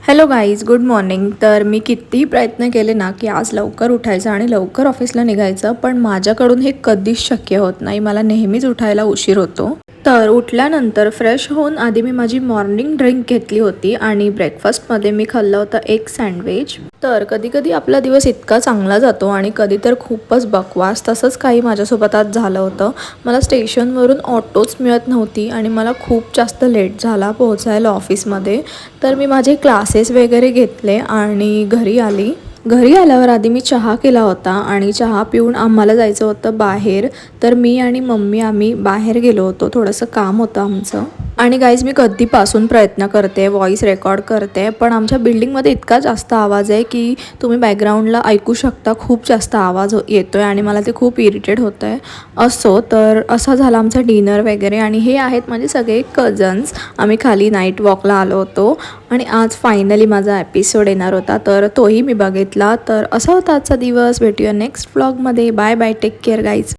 Hello guys, good morning. तर मी कितीही प्रयत्न केले ना की आज लवकर उठायचं आणि लवकर ऑफिसला निघायचं, पण माझ्याकडून हे कधीच शक्य होत नाही. मला नेहमीच उठायला उशीर होतो. तर उठल्यानंतर फ्रेश होऊन आधी मी माझी मॉर्निंग ड्रिंक घेतली होती आणि ब्रेकफास्टमध्ये मी खाल्लं होतं एक सँडविच. तर कधी कधी आपला दिवस इतका चांगला जातो आणि कधी तर खूपच बकवास. तसंच काही माझ्यासोबत आज झालं होतं. मला स्टेशनवरून ऑटोच मिळत नव्हती आणि मला खूप जास्त लेट झाला पोहोचायला ऑफिसमध्ये. तर मी माझे क्लासेस वगैरे घेतले आणि घरी आली. घरी आल्यावर आधी मी चहा केला होता आणि चहा पिऊन आम्हाला जायचं होतं बाहेर. तर मी आणि मम्मी आम्ही बाहेर गेलो होतो. थोडंसं काम होतं आमचं. आणि गाईज, मी कधीपासून प्रयत्न करते व्हॉइस रेकॉर्ड करते, पण आमच्या बिल्डिंगमध्ये इतका जास्त आवाज आहे की तुम्ही बॅकग्राऊंडला ऐकू शकता. खूप जास्त आवाज येतोय आणि मला ते खूप इरिटेट होतं आहे. असो, तर असा झाला आमचा डिनर वगैरे. आणि हे आहेत माझे सगळे कझन्स. आम्ही खाली नाईट वॉकला आलो होतो आणि आज फायनली माझा एपिसोड येणार होता, तर तोही मी बघितला. तर असा होता आजचा दिवस. भेटूया नेक्स्ट व्लॉगमध्ये. Bye bye, take care guys.